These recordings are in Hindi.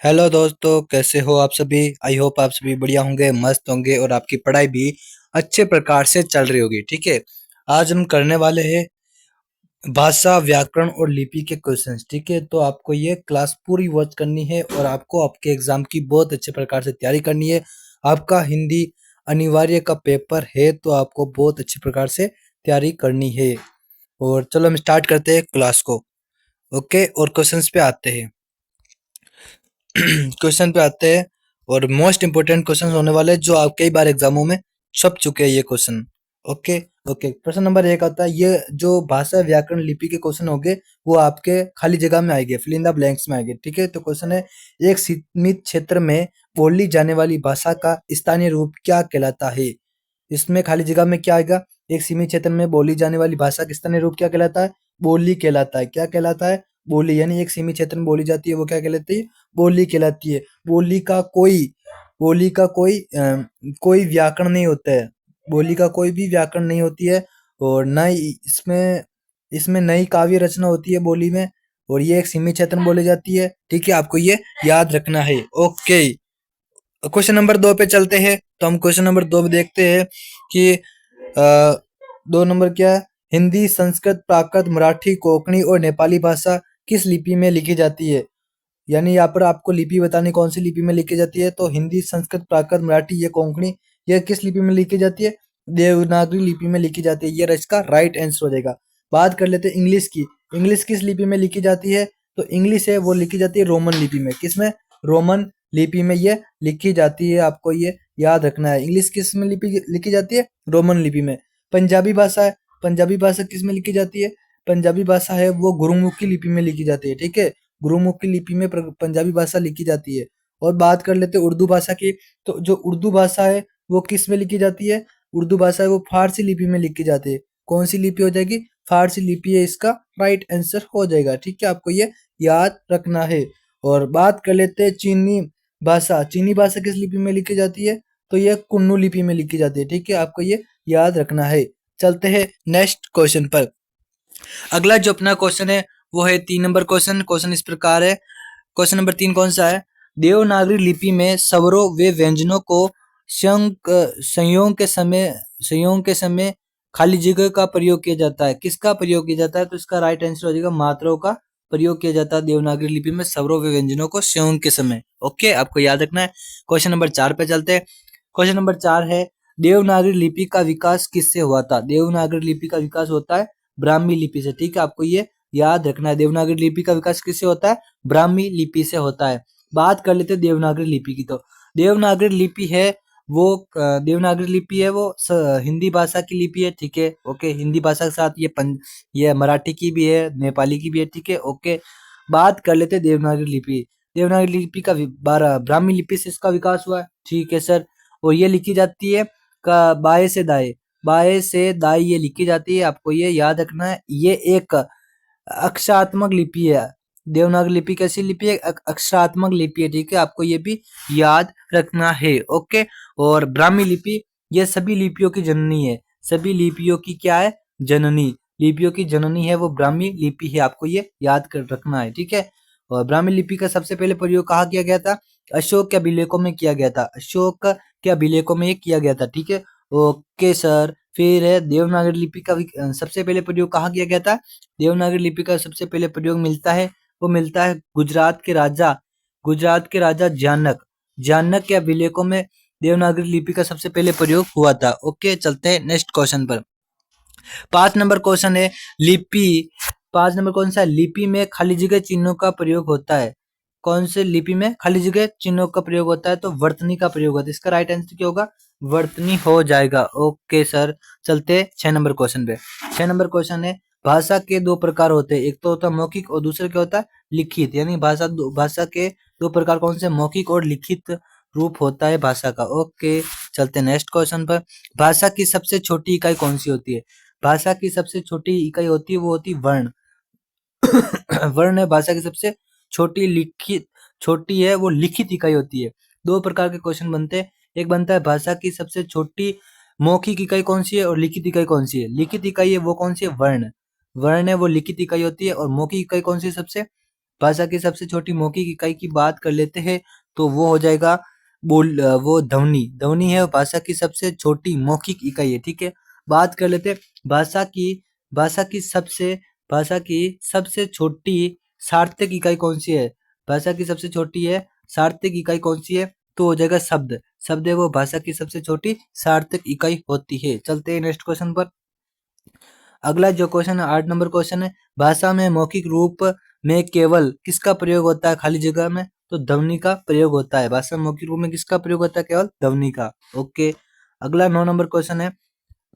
हेलो दोस्तों, कैसे हो आप सभी। आई होप आप सभी बढ़िया होंगे, मस्त होंगे और आपकी पढ़ाई भी अच्छे प्रकार से चल रही होगी। ठीक है, आज हम करने वाले हैं भाषा, व्याकरण और लिपि के क्वेश्चंस। ठीक है, तो आपको ये क्लास पूरी वॉच करनी है और आपको आपके एग्जाम की बहुत अच्छे प्रकार से तैयारी करनी है। आपका हिंदी अनिवार्य का पेपर है, तो आपको बहुत अच्छे प्रकार से तैयारी करनी है। और चलो हम स्टार्ट करते हैं क्लास को। ओके, और क्वेश्चंस पे आते हैं। क्वेश्चन पे आते हैं और मोस्ट इंपोर्टेंट क्वेश्चन होने वाले जो आप कई बार एग्जामों में छप चुके हैं ये क्वेश्चन। ओके ओके, प्रश्न नंबर एक आता है, ये जो भाषा व्याकरण लिपि के क्वेश्चन होंगे वो आपके खाली जगह में आएंगे, फिल इन द ब्लैंक्स में आएंगे। ठीक है, तो क्वेश्चन है, एक सीमित क्षेत्र में बोली जाने वाली भाषा का स्थानीय रूप क्या कहलाता है। इसमें खाली जगह में क्या आएगा, एक सीमित क्षेत्र में बोली जाने वाली भाषा का स्थानीय रूप क्या कहलाता है, बोली कहलाता है। क्या कहलाता है, बोली। यानी एक सीमित क्षेत्र में बोली जाती है वो क्या कहलाती है, बोली कहलाती है। बोली का कोई व्याकरण नहीं होता है। बोली का कोई भी व्याकरण नहीं होती है और न ही इसमें इसमें नई काव्य रचना होती है बोली में। और ये एक सीमित क्षेत्र में बोली जाती है। ठीक है, आपको ये याद रखना है। ओके, क्वेश्चन नंबर 2 पे चलते हैं। तो हम क्वेश्चन नंबर 2 में देखते हैं कि अ, 2 नंबर क्या है, हिंदी, संस्कृत, प्राकृत, मराठी, कोंकणी और नेपाली भाषा किस लिपि में लिखी जाती है। यानी यहाँ पर आपको लिपि बतानी, कौन सी लिपि में लिखी जाती है। तो हिंदी, संस्कृत, प्राकृत, मराठी, ये कोंकणी, ये किस लिपि में लिखी जाती है, देवनागरी लिपि में लिखी जाती है। ये इसका राइट आंसर हो जाएगा। बात कर लेते हैं इंग्लिश की। इंग्लिश किस लिपि में लिखी जाती है, तो इंग्लिश है वो लिखी जाती है रोमन लिपि में। किसमें, रोमन लिपि में ये लिखी जाती है। आपको ये याद रखना है। इंग्लिश किस में लिपि लिखी जाती है, रोमन लिपि में। पंजाबी भाषा है, पंजाबी भाषा किस में लिखी जाती है, पंजाबी भाषा है वो गुरुमुखी लिपि में लिखी जाती है। ठीक है, गुरुमुखी लिपि में पंजाबी भाषा लिखी जाती है। और बात कर लेते हैं उर्दू भाषा की। तो जो उर्दू भाषा है वो किस में लिखी जाती है, उर्दू भाषा है वो फारसी लिपि में लिखी जाती है। कौन सी लिपि हो जाएगी, फारसी लिपि है इसका राइट आंसर हो जाएगा। ठीक है, आपको ये याद रखना है। और बात कर लेते हैं चीनी भाषा। चीनी भाषा किस लिपि में लिखी जाती है, तो ये कुन्नू लिपि में लिखी जाती है। ठीक है, आपको ये याद रखना है। चलते हैं नेक्स्ट क्वेश्चन पर। अगला जो अपना क्वेश्चन है वो है 3 नंबर क्वेश्चन। क्वेश्चन इस प्रकार है, क्वेश्चन नंबर 3 कौन सा है, देवनागरी लिपि में स्वरों व व्यंजनों को संयोग के समय खाली जगह का प्रयोग किया जाता है। किसका प्रयोग किया जाता है, तो इसका राइट आंसर हो जाएगा मात्राओं का प्रयोग किया जाता है देवनागरी लिपि में स्वरों व व्यंजनों को संयोग के समय। ओके, आपको याद रखना है। क्वेश्चन नंबर 4 पे चलते हैं। क्वेश्चन नंबर 4 है, देवनागरी लिपि का विकास किससे हुआ था। देवनागरी लिपि का विकास होता है ब्राह्मी लिपि से। ठीक है, आपको ये याद रखना है। देवनागरी लिपि का विकास किससे होता है, ब्राह्मी लिपि से होता है। बात कर लेते हैं देवनागरी लिपि की। तो देवनागरी लिपि है वो देवनागरी लिपि है वो हिंदी भाषा की लिपि है। ठीक है, ओके, हिंदी भाषा के साथ ये मराठी की भी है, नेपाली की भी है। ठीक है, ओके। बात कर लेते हैं देवनागरी लिपि। देवनागरी लिपि का ब्राह्मी लिपि से इसका विकास हुआ है। ठीक है सर, और ये लिखी जाती है का बाएं से दाएं, बाएं से दाएं ये लिखी जाती है। आपको ये याद रखना है। ये एक अक्षरात्मक लिपि है। देवनागरी लिपि कैसी लिपि है, अक्षरात्मक लिपि है। ठीक है, आपको ये भी याद रखना है। ओके, और ब्राह्मी लिपि ये सभी लिपियों की जननी है। सभी लिपियों की क्या है, जननी। लिपियों की जननी है वो ब्राह्मी लिपि है। आपको ये याद कर रखना है। ठीक है, और ब्राह्मी लिपि का सबसे पहले प्रयोग कहाँ किया गया था, अशोक के अभिलेखों में किया गया था। अशोक के अभिलेखों में ये किया गया था। ठीक है, ओके सर। फिर है देवनागरी लिपि का सबसे पहले प्रयोग कहाँ किया गया था, देवनागरी लिपि का सबसे पहले प्रयोग मिलता है वो मिलता है गुजरात के राजा जानक के अभिलेखों में देवनागरी लिपि का सबसे पहले प्रयोग हुआ था। ओके, चलते हैं नेक्स्ट क्वेश्चन पर। 5 नंबर क्वेश्चन है, लिपि 5 नंबर कौन सा है, लिपि में खाली जगह चिन्हों का प्रयोग होता है। कौन से लिपि में खाली जगह चिन्हों का प्रयोग होता है, तो वर्तनी का प्रयोग होता है। इसका राइट आंसर क्या होगा, वर्तनी हो जाएगा। ओके सर, चलते 6 नंबर क्वेश्चन पे। 6 नंबर क्वेश्चन है, भाषा के 2 प्रकार होते हैं, एक तो होता है मौखिक और दूसरा क्या होता है, लिखित। यानी भाषा के 2 प्रकार कौन से, मौखिक और लिखित रूप होता है भाषा का। ओके, चलते नेक्स्ट क्वेश्चन पर। भाषा की सबसे छोटी इकाई कौन सी होती है, भाषा की सबसे छोटी इकाई होती है वो होती है वर्ण। वर्ण है भाषा की सबसे छोटी है वो लिखित इकाई होती है। 2 प्रकार के क्वेश्चन बनते हैं, एक बनता है भाषा की सबसे छोटी मौखिक इकाई कौन सी है और लिखित इकाई कौन सी है। लिखित इकाई है वो कौन सी है, वर्ण। वर्ण है वो लिखित इकाई होती है, और मौखिक इकाई कौन सी है सबसे, भाषा की सबसे छोटी मौखिक इकाई की बात कर लेते हैं तो वो हो जाएगा वो ध्वनि। ध्वनि है भाषा की सबसे छोटी मौखिक इकाई है, ठीक है। बात कर लेते हैं भाषा की भाषा की सबसे भाषा की सबसे छोटी सार्थक इकाई कौन सी है। भाषा की सबसे छोटी है सार्थक इकाई कौन सी है, तो हो जाएगा शब्द। शब्द है वो भाषा की सबसे छोटी सार्थक इकाई होती है। चलते हैं नेक्स्ट क्वेश्चन पर। अगला जो क्वेश्चन है 8 नंबर क्वेश्चन है, भाषा में मौखिक रूप में केवल किसका प्रयोग होता है खाली जगह में, तो ध्वनि का प्रयोग होता है। भाषा में मौखिक रूप में किसका प्रयोग होता है, केवल ध्वनि का। ओके। अगला 9 नंबर क्वेश्चन है,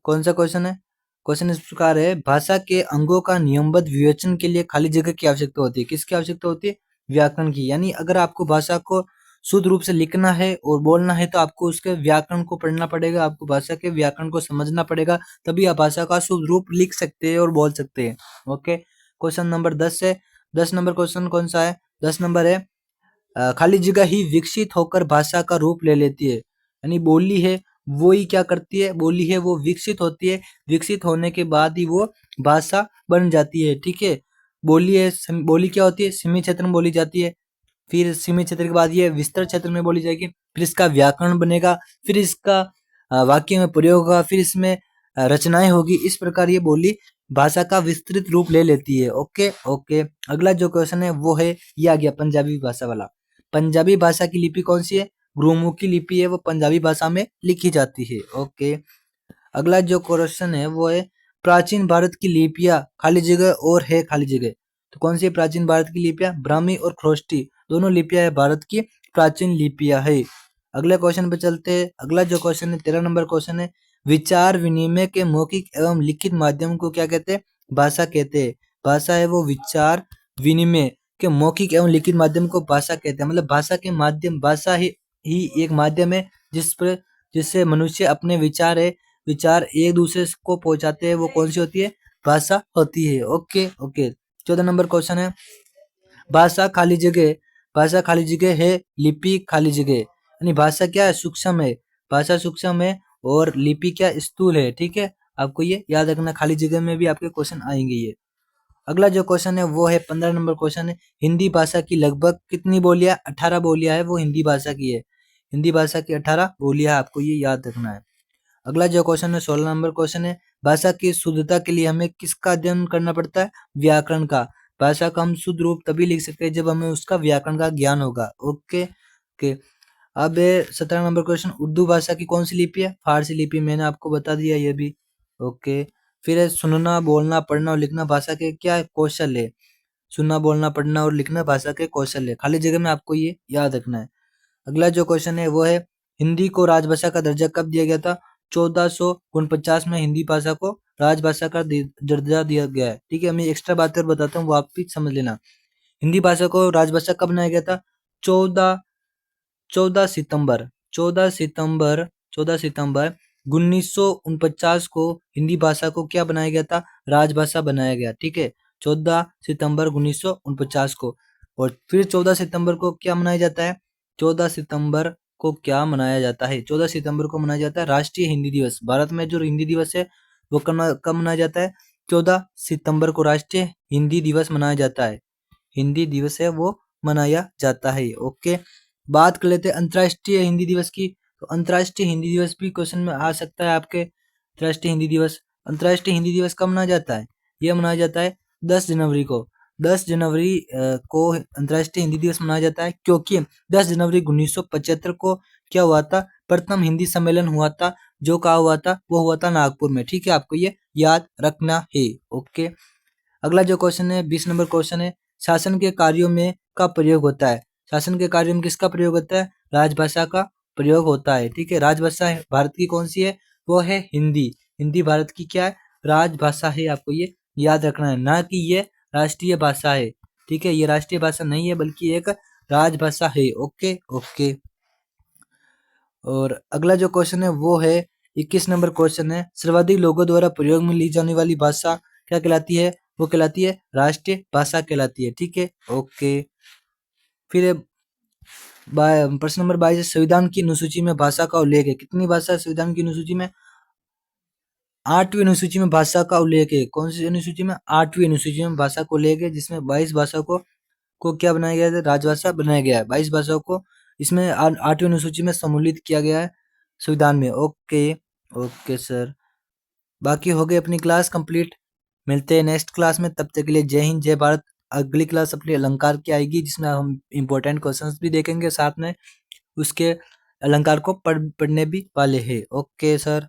कौन सा क्वेश्चन है। क्वेश्चन इस प्रकार है, भाषा के अंगों का नियमबद्ध विवेचन के लिए खाली जगह की आवश्यकता होती है। किसकी आवश्यकता होती है, व्याकरण की। यानी अगर आपको भाषा को शुद्ध रूप से लिखना है और बोलना है तो आपको उसके व्याकरण को पढ़ना पड़ेगा, आपको भाषा के व्याकरण को समझना पड़ेगा, तभी आप भाषा का शुद्ध रूप लिख सकते हैं और बोल सकते हैं। ओके। क्वेश्चन नंबर 10 है। 10 नंबर क्वेश्चन कौन सा है, 10 नंबर है, खाली जगह ही विकसित होकर भाषा का रूप ले लेती है। यानी बोली है वो ही क्या करती है, बोली है वो विकसित होती है, विकसित होने के बाद ही वो भाषा बन जाती है, ठीक है। बोली है बोली क्या होती है, सीमित क्षेत्र में बोली जाती है, फिर सीमित क्षेत्र के बाद ये विस्तृत क्षेत्र में बोली जाएगी, फिर इसका व्याकरण बनेगा, फिर इसका वाक्य में प्रयोग होगा, फिर इसमें रचनाएं होगी। इस प्रकार ये बोली भाषा का विस्तृत रूप ले लेती है। Okay okay. अगला जो क्वेश्चन है वो है, ये आ गया पंजाबी भाषा वाला। पंजाबी भाषा की लिपि कौन सी है, गुरुमुखी लिपि है, वो पंजाबी भाषा में लिखी जाती है। ओके। अगला जो क्वेश्चन है वो है, प्राचीन भारत की लिपियां खाली जगह और है खाली जगह, तो कौन सी है प्राचीन भारत की लिपियां, ब्राह्मी और ख्रोष्टी दोनों लिपियां है भारत की प्राचीन लिपियां है। अगले क्वेश्चन पे चलते हैं। अगला जो क्वेश्चन है 13 नंबर क्वेश्चन है, विचार विनिमय के मौखिक एवं लिखित माध्यम को क्या कहते हैं, भाषा कहते हैं। भाषा है वो विचार विनिमय के मौखिक एवं लिखित माध्यम को भाषा कहते हैं। मतलब भाषा के माध्यम, भाषा ही एक माध्यम है जिससे मनुष्य अपने विचार एक दूसरे को पहुंचाते हैं, वो कौन सी होती है, भाषा होती है। Okay okay. 14 नंबर क्वेश्चन है, भाषा खाली जगह, भाषा खाली जगह है, लिपि खाली जगह। यानी भाषा क्या है, सूक्ष्म है, भाषा सूक्ष्म है और लिपि क्या स्थूल है, ठीक है। आपको ये याद रखना, खाली जगह में भी आपके क्वेश्चन आएंगे ये। अगला जो क्वेश्चन है वो है 15 नंबर क्वेश्चन है, हिंदी भाषा की लगभग कितनी बोलियां, 18 बोलियां है वो हिंदी भाषा की है। हिंदी भाषा की 18 बोलियां, आपको ये याद रखना है। अगला जो क्वेश्चन है 16 नंबर क्वेश्चन है, भाषा की शुद्धता के लिए हमें किसका अध्ययन करना पड़ता है, व्याकरण का। भाषा का हम शुद्ध रूप तभी लिख सकते हैं जब हमें उसका व्याकरण का ज्ञान होगा। Okay okay. अब 17 नंबर क्वेश्चन, उर्दू भाषा की कौन सी लिपि है, फारसी लिपि, मैंने आपको बता दिया ये भी। ओके। फिर है, सुनना बोलना पढ़ना और लिखना भाषा के क्या कौशल है। सुनना बोलना पढ़ना और लिखना भाषा के कौशल है, खाली जगह में आपको ये याद रखना है। अगला जो क्वेश्चन है वो है, हिंदी को राजभाषा का दर्जा कब दिया गया था, 1449 में हिंदी भाषा को राजभाषा का दर्जा दिया गया है, ठीक है। मैं एक्स्ट्रा बातें और बताता हूँ, वो आप भी समझ लेना। हिंदी भाषा को राजभाषा कब बनाया गया था, 14 14 सितंबर 14 सितंबर 14 सितंबर 1949 को हिंदी भाषा को क्या बनाया गया था, राजभाषा बनाया गया, ठीक है। 14 सितंबर 1949 को। और फिर 14 सितंबर को क्या मनाया जाता है, 14 सितंबर को क्या मनाया जाता है, 14 सितंबर को मनाया जाता है राष्ट्रीय हिंदी दिवस। भारत में जो हिंदी दिवस है वो कब मनाया जाता है, 14 सितंबर को राष्ट्रीय हिंदी दिवस मनाया जाता है। हिंदी दिवस है वो मनाया जाता है। ओके। बात कर लेते हैं अंतर्राष्ट्रीय हिंदी दिवस की। तो अंतर्राष्ट्रीय हिंदी दिवस भी क्वेश्चन में आ सकता है आपके। अंतर्राष्ट्रीय हिंदी दिवस कब मनाया जाता है, यह मनाया जाता है 10 जनवरी को। 10 जनवरी को अंतर्राष्ट्रीय हिंदी दिवस मनाया जाता है, क्योंकि 10 जनवरी 1975 को क्या हुआ था, प्रथम हिंदी सम्मेलन हुआ था, जो कहा हुआ था, वो हुआ था नागपुर में, ठीक है। आपको ये याद रखना है। ओके। अगला जो क्वेश्चन है 20 नंबर क्वेश्चन है, शासन के कार्यों में का प्रयोग होता है। शासन के कार्यों में किसका प्रयोग होता है, राजभाषा का प्रयोग होता है, ठीक है। राजभाषा भारत की कौन सी है, वो है हिंदी। हिंदी भारत की क्या है, राजभाषा है। आपको ये याद रखना है, ना कि ये राष्ट्रीय भाषा है, ठीक है। ये राष्ट्रीय भाषा नहीं है बल्कि एक राजभाषा है। Okay okay. और अगला जो क्वेश्चन है वो है 21 नंबर क्वेश्चन है, सर्वाधिक लोगों द्वारा प्रयोग में ली जाने वाली भाषा क्या कहलाती है, वो कहलाती है राष्ट्रीय भाषा कहलाती है, ठीक है। ओके। फिर प्रश्न नंबर 22, संविधान की अनुसूची में भाषा का उल्लेख है। कितनी भाषा है संविधान की अनुसूची में, 8वीं अनुसूची में भाषा का उल्लेख है। कौन सी अनुसूची में, 8वीं अनुसूची में भाषा को उल्लेख है, जिसमें 22 भाषा को को क्या बनाया गया है? राजभाषा बनाया गया है। 22 भाषाओं को इसमें 8वीं अनुसूची में सम्मिलित किया गया है संविधान में। ओके ओके सर, बाकी हो गई अपनी क्लास कंप्लीट। मिलते हैं नेक्स्ट क्लास में, तब तक के लिए जय हिंद जय भारत। अगली क्लास अपनी अलंकार की आएगी, जिसमें हम इंपॉर्टेंट क्वेश्चंस भी देखेंगे, साथ में उसके अलंकार को पढ़ने भी वाले हैं। Okay sir.